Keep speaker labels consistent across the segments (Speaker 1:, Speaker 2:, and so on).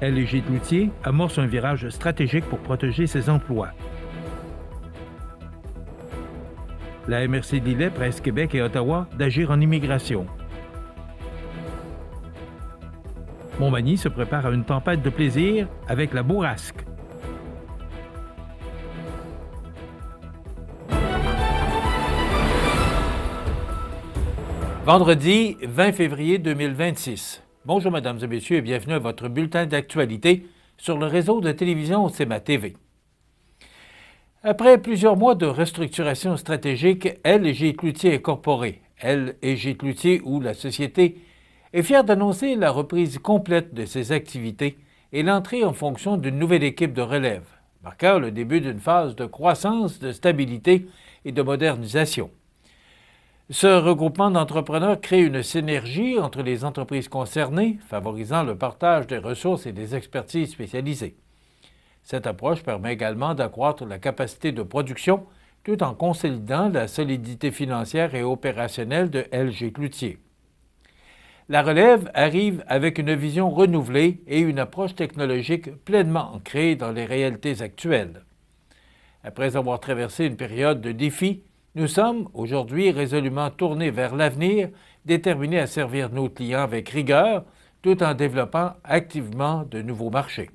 Speaker 1: LG Cloutier amorce un virage stratégique pour protéger ses emplois. La MRC de Lillet presse Québec et Ottawa d'agir en immigration. Montmagny se prépare à une tempête de plaisir avec la bourrasque. Vendredi 20 février 2026. Bonjour, mesdames et messieurs, et bienvenue à votre bulletin d'actualité sur le réseau de télévision CEMA TV. Après plusieurs mois de restructuration stratégique, LG Cloutier Incorporé, LG Cloutier ou la société, est fière d'annoncer la reprise complète de ses activités et l'entrée en fonction d'une nouvelle équipe de relève, marquant le début d'une phase de croissance, de stabilité et de modernisation. Ce regroupement d'entrepreneurs crée une synergie entre les entreprises concernées, favorisant le partage des ressources et des expertises spécialisées. Cette approche permet également d'accroître la capacité de production tout en consolidant la solidité financière et opérationnelle de LG Cloutier. La relève arrive avec une vision renouvelée et une approche technologique pleinement ancrée dans les réalités actuelles. Après avoir traversé une période de défis, nous sommes aujourd'hui résolument tournés vers l'avenir, déterminés à servir nos clients avec rigueur, tout en développant activement de nouveaux marchés.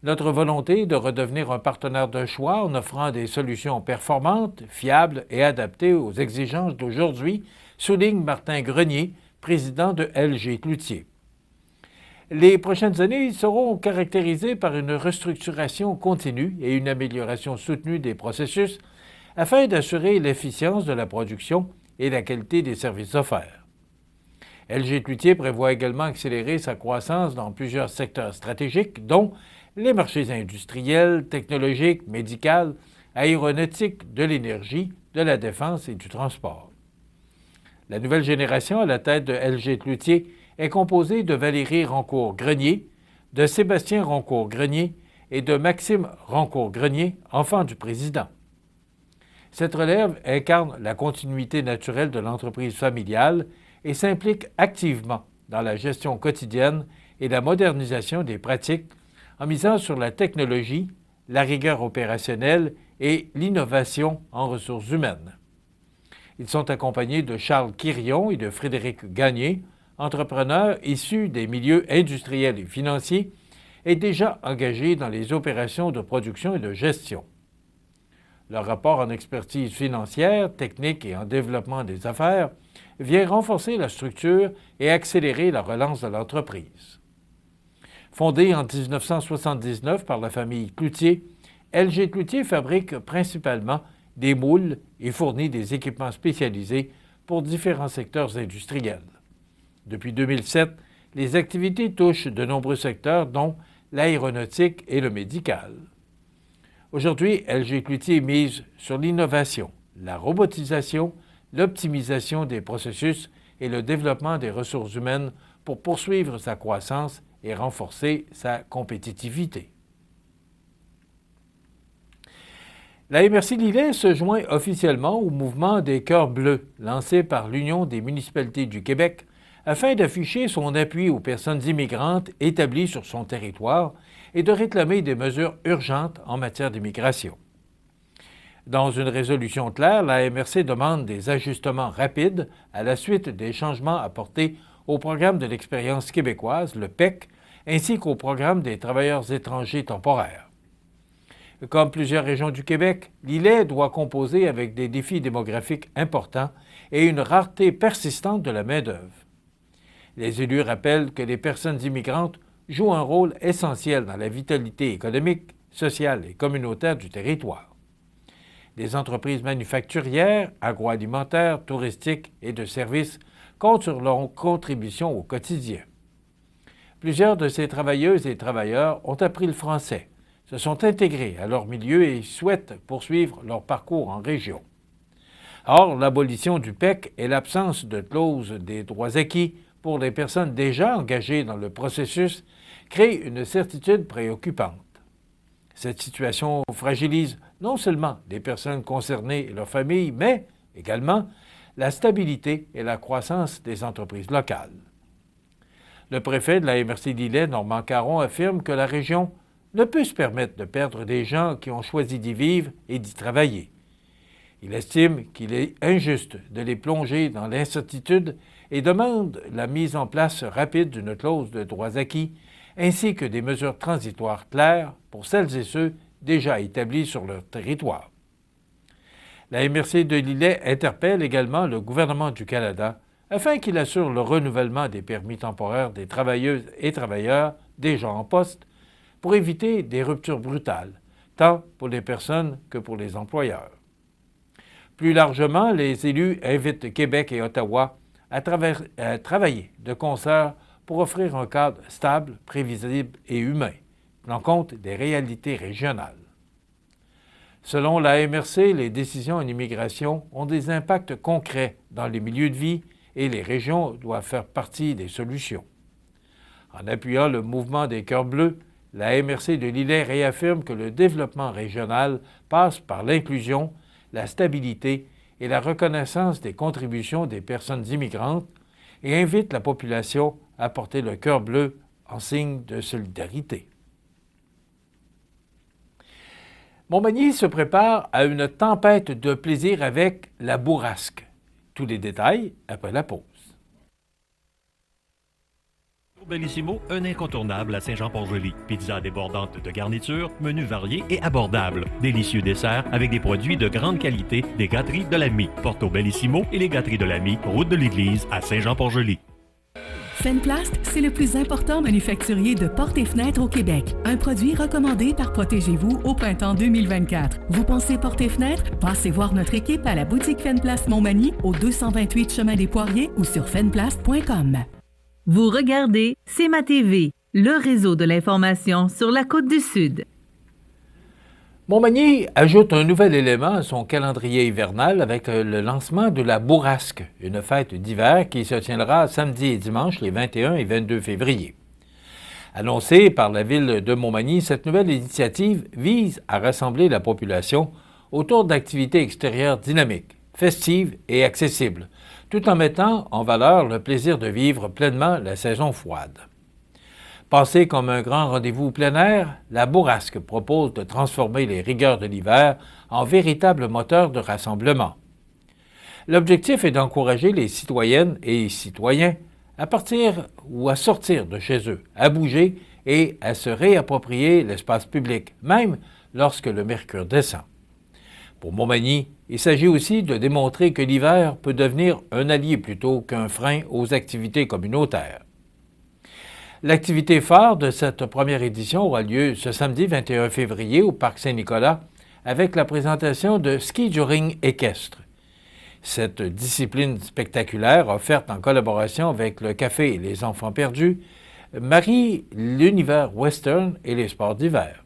Speaker 1: Notre volonté est de redevenir un partenaire de choix en offrant des solutions performantes, fiables et adaptées aux exigences d'aujourd'hui, souligne Martin Grenier, président de LG Cloutier. Les prochaines années seront caractérisées par une restructuration continue et une amélioration soutenue des processus afin d'assurer l'efficience de la production et la qualité des services offerts. LG Cloutier prévoit également accélérer sa croissance dans plusieurs secteurs stratégiques, dont les marchés industriels, technologiques, médicaux, aéronautiques, de l'énergie, de la défense et du transport. La nouvelle génération à la tête de LG Cloutier est composée de Valérie Rancourt-Grenier, de Sébastien Rancourt-Grenier et de Maxime Rancourt-Grenier, enfant du président. Cette relève incarne la continuité naturelle de l'entreprise familiale et s'implique activement dans la gestion quotidienne et la modernisation des pratiques en misant sur la technologie, la rigueur opérationnelle et l'innovation en ressources humaines. Ils sont accompagnés de Charles Quirion et de Frédéric Gagné, entrepreneurs issus des milieux industriels et financiers et déjà engagés dans les opérations de production et de gestion. Leur rapport en expertise financière, technique et en développement des affaires vient renforcer la structure et accélérer la relance de l'entreprise. Fondée en 1979 par la famille Cloutier, LG Cloutier fabrique principalement des moules et fournit des équipements spécialisés pour différents secteurs industriels. Depuis 2007, les activités touchent de nombreux secteurs, dont l'aéronautique et le médical. Aujourd'hui, LG Cloutier mise sur l'innovation, la robotisation, l'optimisation des processus et le développement des ressources humaines pour poursuivre sa croissance et renforcer sa compétitivité. La MRC de Lillet se joint officiellement au mouvement des Cœurs bleus lancé par l'Union des municipalités du Québec afin d'afficher son appui aux personnes immigrantes établies sur son territoire et de réclamer des mesures urgentes en matière d'immigration. Dans une résolution claire, la MRC demande des ajustements rapides à la suite des changements apportés au programme de l'expérience québécoise, le PEC, ainsi qu'au programme des travailleurs étrangers temporaires. Comme plusieurs régions du Québec, Lillet doit composer avec des défis démographiques importants et une rareté persistante de la main-d'œuvre. Les élus rappellent que les personnes immigrantes jouent un rôle essentiel dans la vitalité économique, sociale et communautaire du territoire. Les entreprises manufacturières, agroalimentaires, touristiques et de services comptent sur leur contribution au quotidien. Plusieurs de ces travailleuses et travailleurs ont appris le français, se sont intégrés à leur milieu et souhaitent poursuivre leur parcours en région. Or, l'abolition du PEC et l'absence de clause des droits acquis pour les personnes déjà engagées dans le processus créent une certitude préoccupante. Cette situation fragilise non seulement les personnes concernées et leurs familles, mais également la stabilité et la croissance des entreprises locales. Le préfet de la MRC d'Îlet, Normand Caron, affirme que la région ne peut se permettre de perdre des gens qui ont choisi d'y vivre et d'y travailler. Il estime qu'il est injuste de les plonger dans l'incertitude et demande la mise en place rapide d'une clause de droits acquis ainsi que des mesures transitoires claires pour celles et ceux déjà établis sur leur territoire. La MRC de l'Îlet interpelle également le gouvernement du Canada afin qu'il assure le renouvellement des permis temporaires des travailleuses et travailleurs déjà en poste pour éviter des ruptures brutales, tant pour les personnes que pour les employeurs. Plus largement, les élus invitent Québec et Ottawa à travailler de concert pour offrir un cadre stable, prévisible et humain, tenant compte des réalités régionales. Selon la MRC, les décisions en immigration ont des impacts concrets dans les milieux de vie et les régions doivent faire partie des solutions. En appuyant le mouvement des Cœurs bleus, la MRC de l'Îlet réaffirme que le développement régional passe par l'inclusion, la stabilité et la reconnaissance des contributions des personnes immigrantes et invite la population à porter le cœur bleu en signe de solidarité. Montmagny se prépare à une tempête de plaisir avec la bourrasque. Tous les détails après la pause.
Speaker 2: Bellissimo, un incontournable à Saint-Jean-Port-Joli. Pizza débordante de garniture, menu varié et abordable. Délicieux dessert avec des produits de grande qualité des gâteries de l'Ami. Porto Bellissimo et les gâteries de l'Ami, route de l'église à Saint-Jean-Port-Joli.
Speaker 3: Fenplast, c'est le plus important manufacturier de portes et fenêtres au Québec. Un produit recommandé par Protégez-vous au printemps 2024. Vous pensez portes et fenêtres? Passez voir notre équipe à la boutique Fenplast Montmagny au 228 Chemin des Poiriers ou sur fenplast.com.
Speaker 4: Vous regardez CMA TV, le réseau de l'information sur la Côte-du-Sud.
Speaker 1: Montmagny ajoute un nouvel élément à son calendrier hivernal avec le lancement de la bourrasque, une fête d'hiver qui se tiendra samedi et dimanche les 21 et 22 février. Annoncée par la ville de Montmagny, cette nouvelle initiative vise à rassembler la population autour d'activités extérieures dynamiques, festives et accessibles, tout en mettant en valeur le plaisir de vivre pleinement la saison froide. Pensée comme un grand rendez-vous plein air, la bourrasque propose de transformer les rigueurs de l'hiver en véritable moteur de rassemblement. L'objectif est d'encourager les citoyennes et citoyens à partir ou à sortir de chez eux, à bouger et à se réapproprier l'espace public, même lorsque le mercure descend. Pour Montmagny, il s'agit aussi de démontrer que l'hiver peut devenir un allié plutôt qu'un frein aux activités communautaires. L'activité phare de cette première édition aura lieu ce samedi 21 février au Parc Saint-Nicolas avec la présentation de ski joring équestre. Cette discipline spectaculaire, offerte en collaboration avec le Café Les Enfants perdus, marie l'univers western et les sports d'hiver.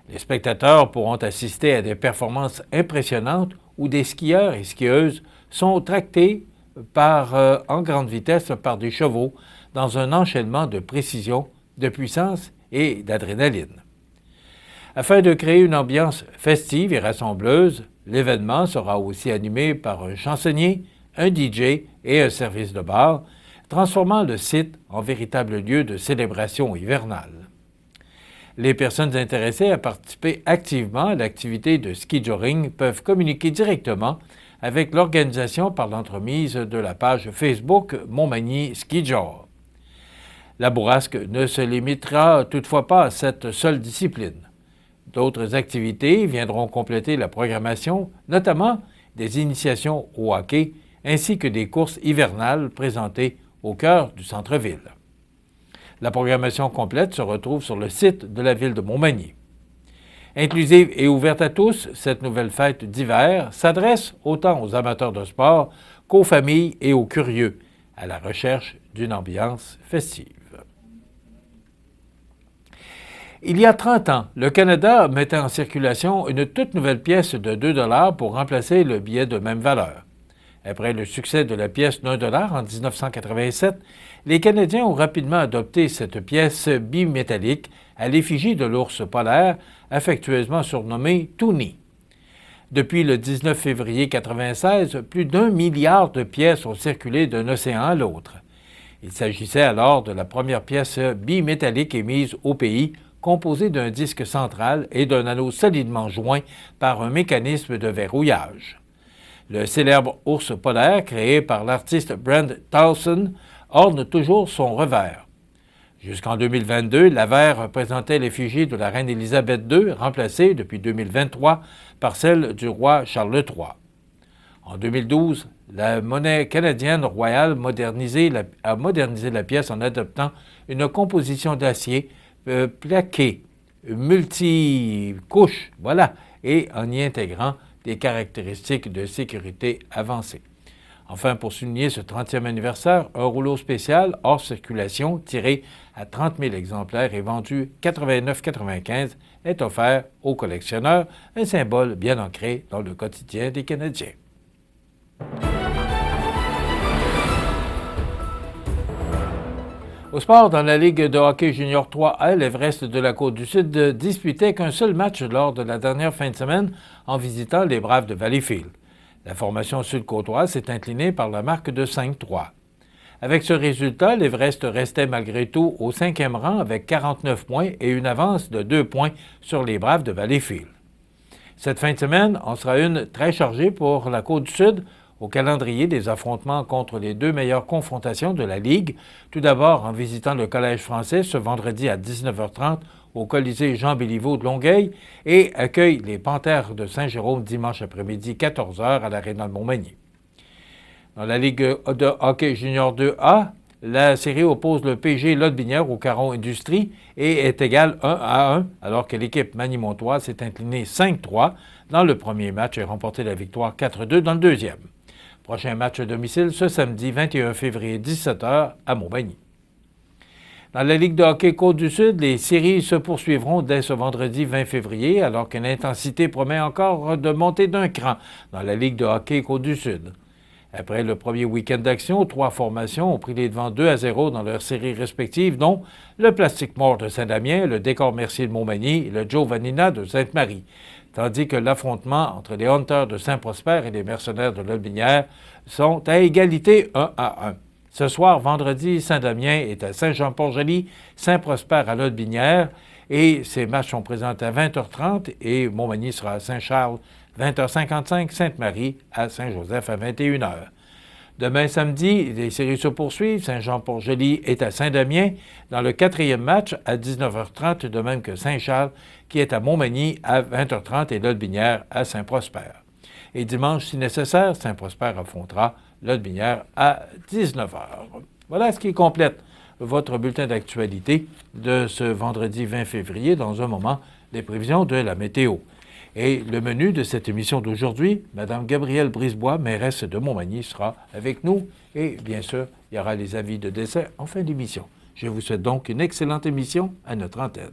Speaker 1: Les spectateurs pourront assister à des performances impressionnantes où des skieurs et skieuses sont tractés en grande vitesse par des chevaux dans un enchaînement de précision, de puissance et d'adrénaline. Afin de créer une ambiance festive et rassembleuse, l'événement sera aussi animé par un chansonnier, un DJ et un service de bar, transformant le site en véritable lieu de célébration hivernale. Les personnes intéressées à participer activement à l'activité de ski joring peuvent communiquer directement avec l'organisation par l'entremise de la page Facebook Montmagny Ski Jour. La bourrasque ne se limitera toutefois pas à cette seule discipline. D'autres activités viendront compléter la programmation, notamment des initiations au hockey ainsi que des courses hivernales présentées au cœur du centre-ville. La programmation complète se retrouve sur le site de la ville de Montmagny. Inclusive et ouverte à tous, cette nouvelle fête d'hiver s'adresse autant aux amateurs de sport qu'aux familles et aux curieux, à la recherche d'une ambiance festive. Il y a 30 ans, le Canada mettait en circulation une toute nouvelle pièce de 2 $ pour remplacer le billet de même valeur. Après le succès de la pièce d'1 $ en 1987, les Canadiens ont rapidement adopté cette pièce bimétallique à l'effigie de l'ours polaire, affectueusement surnommé Toonie. Depuis le 19 février 1996, plus d'1 milliard de pièces ont circulé d'un océan à l'autre. Il s'agissait alors de la première pièce bimétallique émise au pays, composée d'un disque central et d'un anneau solidement joint par un mécanisme de verrouillage. Le célèbre ours polaire, créé par l'artiste Brent Towson, orne toujours son revers. Jusqu'en 2022, l'avers représentait l'effigie de la reine Élisabeth II, remplacée depuis 2023 par celle du roi Charles III. En 2012, la monnaie canadienne royale a modernisé la pièce en adoptant une composition d'acier plaqué, multicouche, et en y intégrant des caractéristiques de sécurité avancées. Enfin, pour souligner ce 30e anniversaire, un rouleau spécial hors circulation tiré à 30 000 exemplaires et vendu 89,95 est offert aux collectionneurs, un symbole bien ancré dans le quotidien des Canadiens. Au sport, dans la Ligue de hockey junior 3A, l'Everest de la Côte-du-Sud disputait qu'un seul match lors de la dernière fin de semaine en visitant les Braves de Valleyfield. La formation sud-côtoise s'est inclinée par la marque de 5-3. Avec ce résultat, l'Everest restait malgré tout au 5e rang avec 49 points et une avance de 2 points sur les Braves de Valleyfield. Cette fin de semaine en sera une très chargée pour la Côte-du-Sud. Au calendrier des affrontements contre les deux meilleures confrontations de la Ligue, tout d'abord en visitant le Collège français ce vendredi à 19h30 au Colisée Jean-Béliveau de Longueuil et accueille les Panthères de Saint-Jérôme dimanche après-midi 14h à l'Aréna de Montmagny. Dans la Ligue de hockey junior 2A, la série oppose le PG Lotbinière au Caron Industrie et est égale 1-1, alors que l'équipe manimontoise s'est inclinée 5-3 dans le premier match et remporté la victoire 4-2 dans le deuxième. Prochain match à domicile ce samedi 21 février 17h à Montmagny. Dans la Ligue de hockey Côte-du-Sud, les séries se poursuivront dès ce vendredi 20 février, alors que l'intensité promet encore de monter d'un cran dans la Ligue de hockey Côte-du-Sud. Après le premier week-end d'action, 3 formations ont pris les devants 2-0 dans leurs séries respectives, dont le Plastic Mort de Saint-Damien, le Décor Mercier de Montmagny et le Joe Vanina de Sainte-Marie, tandis que l'affrontement entre les Hunters de Saint-Prosper et les Mercenaires de Lotbinière sont à égalité 1-1. Ce soir, vendredi, Saint-Damien est à Saint-Jean-Port-Joli, Saint-Prosper à Lotbinière, et ces matchs sont présentés à 20h30 et Montmagny sera à Saint-Charles 20h55, Sainte-Marie à Saint-Joseph à 21h. Demain samedi, les séries se poursuivent. Saint-Jean-Port-Joli est à Saint-Damien dans le 4e match à 19h30, de même que Saint-Charles qui est à Montmagny à 20h30 et Lotbinière à Saint-Prosper. Et dimanche, si nécessaire, Saint-Prosper affrontera Lotbinière à 19h. Voilà ce qui complète votre bulletin d'actualité de ce vendredi 20 février. Dans un moment, les prévisions de la météo. Et le menu de cette émission d'aujourd'hui, Mme Gabrielle Brisebois, mairesse de Montmagny, sera avec nous. Et bien sûr, il y aura les avis de décès en fin d'émission. Je vous souhaite donc une excellente émission à notre antenne.